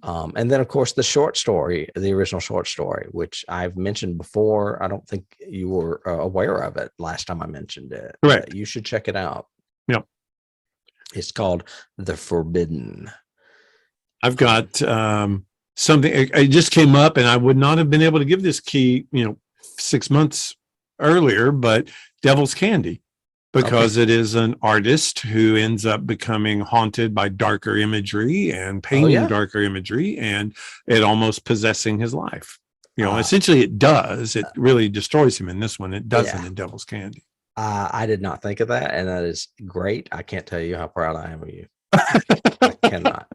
then, of course, the short story, the original short story, which I've mentioned before. I don't think you were aware of it last time I mentioned it. Correct. You should check it out. Yep. It's called The Forbidden. I've got something. It just came up, and I would not have been able to give this key, 6 months earlier. But Devil's Candy, because it is an artist who ends up becoming haunted by darker imagery and painting darker imagery, and it almost possessing his life. Essentially, it does. It really destroys him in this one. It doesn't in Devil's Candy. I did not think of that, and that is great. I can't tell you how proud I am of you. I cannot.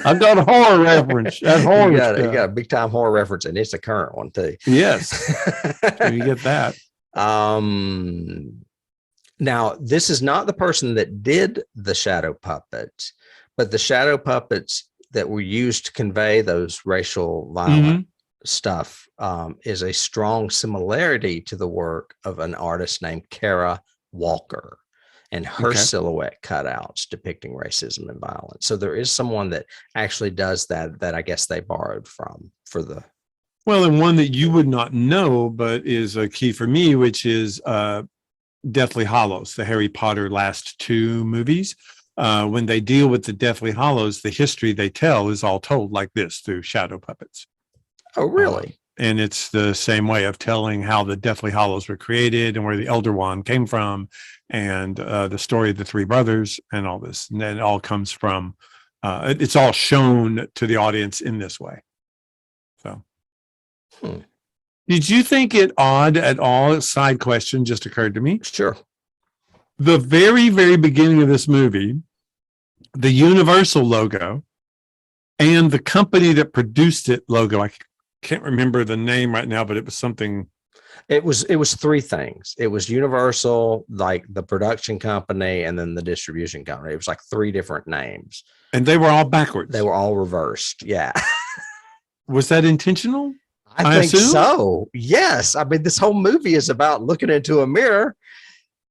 I've got a horror reference. That horror you got a big time horror reference, and it's a current one too. Yes, you get that. Now, this is not the person that did the shadow puppets, but the shadow puppets that were used to convey those racial violent stuff is a strong similarity to the work of an artist named Kara Walker and her silhouette cutouts depicting racism and violence. So there is someone that actually does that I guess they borrowed from for the. Well, and one that you would not know, but is a key for me, which is Deathly Hallows, the Harry Potter last two movies. When they deal with the Deathly Hallows, the history they tell is all told like this through shadow puppets. Oh, really? And it's the same way of telling how the Deathly Hallows were created and where the Elder Wand came from, and the story of the three brothers and all this. And then it all comes from, it's all shown to the audience in this way. So, did you think it odd at all? Side question just occurred to me. Sure. The very, very beginning of this movie, the Universal logo and the company that produced it logo. I can't remember the name right now, but it was something. It was three things. It was Universal, like the production company, and then the distribution company. It was like three different names. And they were all backwards. They were all reversed. Yeah. Was that intentional? I think assume? so. Yes. I mean, this whole movie is about looking into a mirror.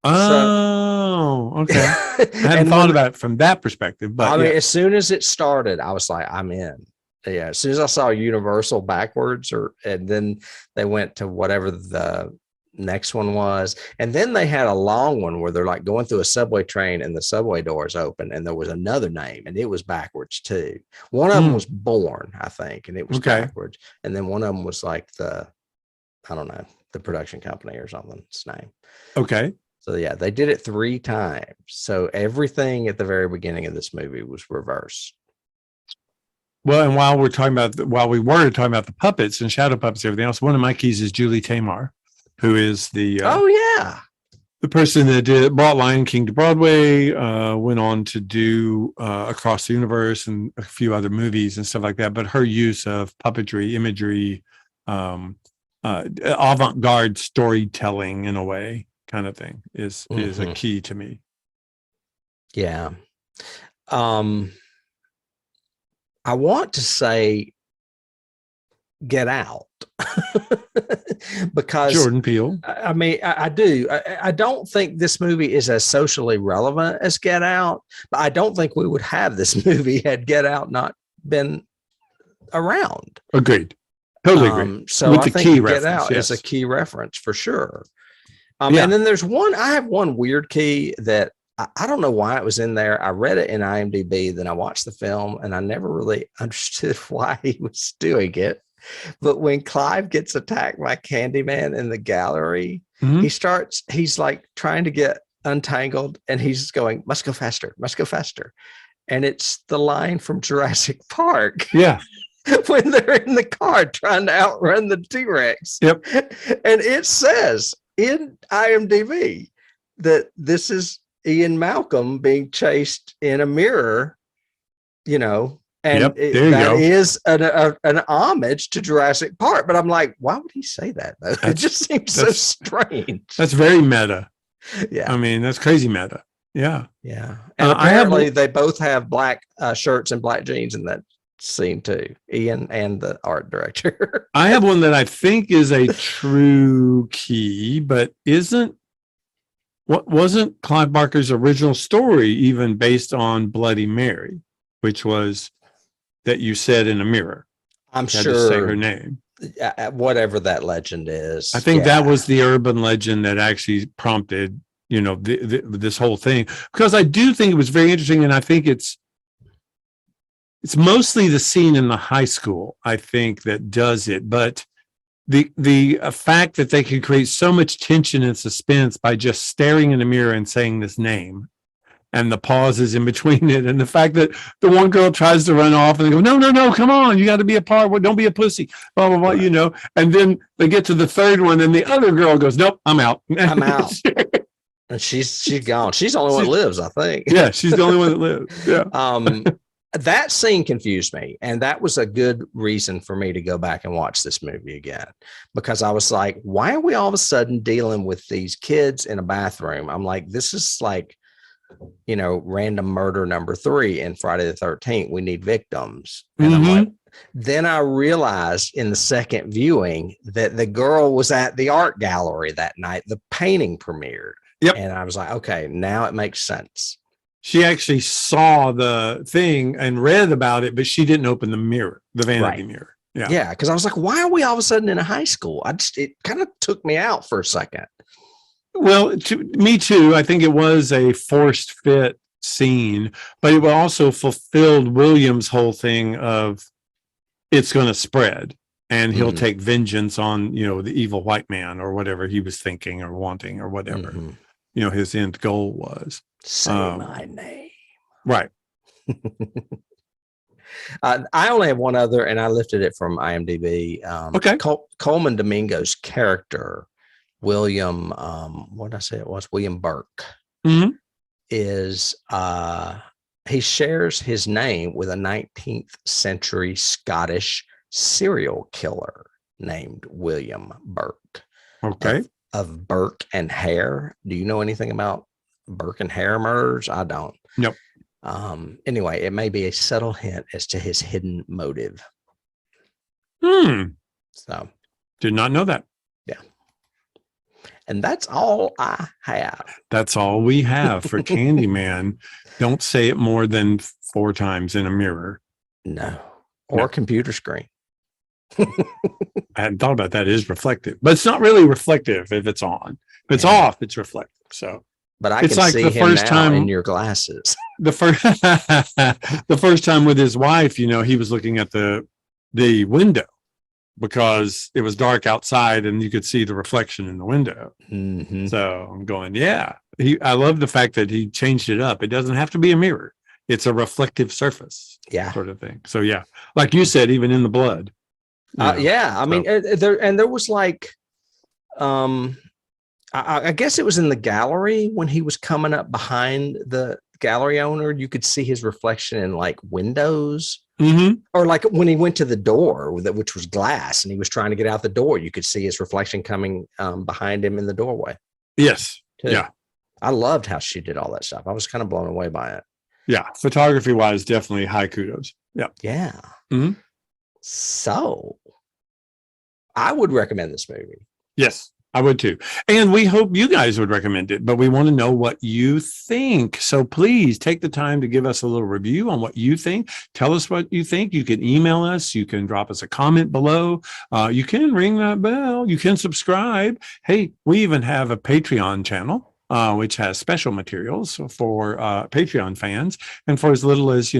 Oh, okay. I hadn't thought about it from that perspective, but I mean, as soon as it started, I was like, I'm in. Yeah. As soon as I saw Universal backwards, and then they went to whatever the next one was. And then they had a long one where they're like going through a subway train and the subway doors open, and there was another name and it was backwards too. One of them was Born, I think, and it was backwards. And then one of them was like I don't know, the production company or something, its name. Okay. So yeah, they did it 3 times. So everything at the very beginning of this movie was reversed. Well, and while we were talking about the puppets and shadow puppets, and everything else, one of my keys is Julie Taymor, who is the the person that brought Lion King to Broadway, went on to do Across the Universe and a few other movies and stuff like that. But her use of puppetry, imagery, avant-garde storytelling in a way, kind of thing, is a key to me. Yeah. I want to say Get Out because Jordan Peele. I mean, I do. I don't think this movie is as socially relevant as Get Out, but I don't think we would have this movie had Get Out not been around. Agreed. Totally agree. So I think Get Out is a key reference for sure. And then there's I have one weird key that I don't know why it was in there. I read it in IMDb, then I watched the film, and I never really understood why he was doing it. But when Clive gets attacked by Candyman in the gallery, he's like trying to get untangled, and he's going, must go faster. And it's the line from Jurassic Park. Yeah. When they're in the car trying to outrun the T-Rex. Yep. And it says in IMDb that this is Ian Malcolm being chased in a mirror, and that is an homage to Jurassic Park. But I'm like, why would he say that though? It just seems so strange. That's very meta. Yeah. I mean, that's crazy meta. Yeah. Yeah. And apparently they both have black shirts and black jeans in that scene too, Ian and the art director. I have one that I think is a true key, but wasn't Clive Barker's original story even based on Bloody Mary, which was that you said in a mirror? I'm sure. To say her name. Whatever that legend is. I think that was the urban legend that actually prompted, this whole thing, because I do think it was very interesting. And I think it's mostly the scene in the high school, I think, that does it. But the fact that they can create so much tension and suspense by just staring in the mirror and saying this name, and the pauses in between it, and the fact that the one girl tries to run off and they go, no, come on, you got to be a part, don't be a pussy, blah, blah, blah, and then they get to the third one and the other girl goes, nope, I'm out. And she's gone. She's the only one that lives, I think. Yeah, she's the only one that lives. Yeah. That scene confused me, and that was a good reason for me to go back and watch this movie again, because I was like, why are we all of a sudden dealing with these kids in a bathroom? I'm like, this is like, random murder number 3 in Friday the 13th. We need victims. And I'm like, then I realized in the second viewing that the girl was at the art gallery that night. The painting premiered. Yep. And I was like, okay, now it makes sense. She actually saw the thing and read about it, but she didn't open the mirror, the vanity mirror. Yeah. Yeah. Because I was like, why are we all of a sudden in a high school? It kind of took me out for a second. Well, me too. I think it was a forced fit scene, but it also fulfilled Williams' whole thing of it's going to spread and he'll take vengeance on, the evil white man or whatever he was thinking or wanting or whatever, his end goal was. Say my name. Right. I only have one other, and I lifted it from IMDb. Okay. Coleman Domingo's character, William, what did I say it was? William Burke. Mhm. is he shares his name with a 19th century Scottish serial killer named William Burke Okay. of Burke and Hare. Do you know anything about Burke and Hare murders? I don't. Nope. Anyway, it may be a subtle hint as to his hidden motive. So, Did not know that. yeah. And that's all I have. That's all we have for Candyman. Don't say it more than 4 times in a mirror. No. Or No. a computer screen. I hadn't thought about that. It is reflective, but it's not really reflective if it's on. If it's off, it's reflective. So, but I it's can like see the him first now time in your glasses. the first time with his wife, he was looking at the window because it was dark outside and you could see the reflection in the window. Mm-hmm. So I'm going, yeah. I love the fact that he changed it up. It doesn't have to be a mirror. It's a reflective surface, sort of thing. So yeah, like you said, even in the blood. Yeah, I mean, there was like, I guess it was in the gallery when he was coming up behind the gallery owner. You could see his reflection in like windows, or like when he went to the door, which was glass, and he was trying to get out the door. You could see his reflection coming behind him in the doorway. Yes, too. Yeah. I loved how she did all that stuff. I was kind of blown away by it. Yeah, photography wise, definitely high kudos. Yeah, yeah. Mm-hmm. So, I would recommend this movie. Yes. I would too. And we hope you guys would recommend it, but we want to know what you think. So please take the time to give us a little review on what you think. Tell us what you think. You can email us. You can drop us a comment below. You can ring that bell. You can subscribe. Hey, we even have a Patreon channel, which has special materials for Patreon fans. And for as little as,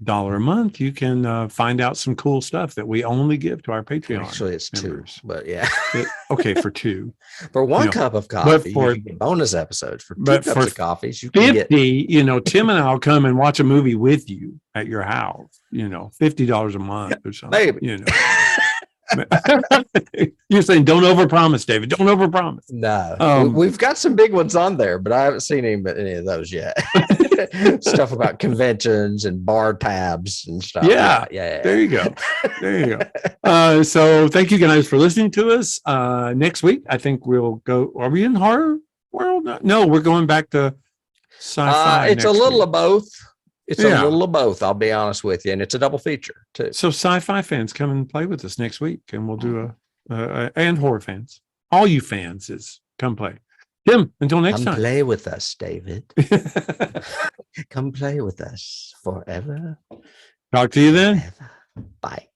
$1 a month, you can find out some cool stuff that we only give to our Patreon. Actually, it's members. 2, but yeah. Okay, for 2. For 1 cup of coffee, you can get bonus episodes. For 2 cups of coffees, you can 50, get... Tim and I'll come and watch a movie with you at your house, $50 a month or something. Maybe. You're saying don't overpromise, David. Don't overpromise. No, we've got some big ones on there, but I haven't seen any of those yet. Stuff about conventions and bar tabs and stuff. Yeah. There you go. So thank you guys for listening to us. Next week, I think we'll go. Are we in horror world? No, we're going back to sci-fi. It's a little of both. It's a little of both, I'll be honest with you. And it's a double feature, too. So sci-fi fans, come and play with us next week. And we'll do and horror fans. All you fans come play. Tim, until next time. Come play with us, David. Come play with us forever. Talk to you then. Forever. Bye.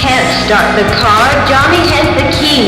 Can't start the car. Johnny has the key.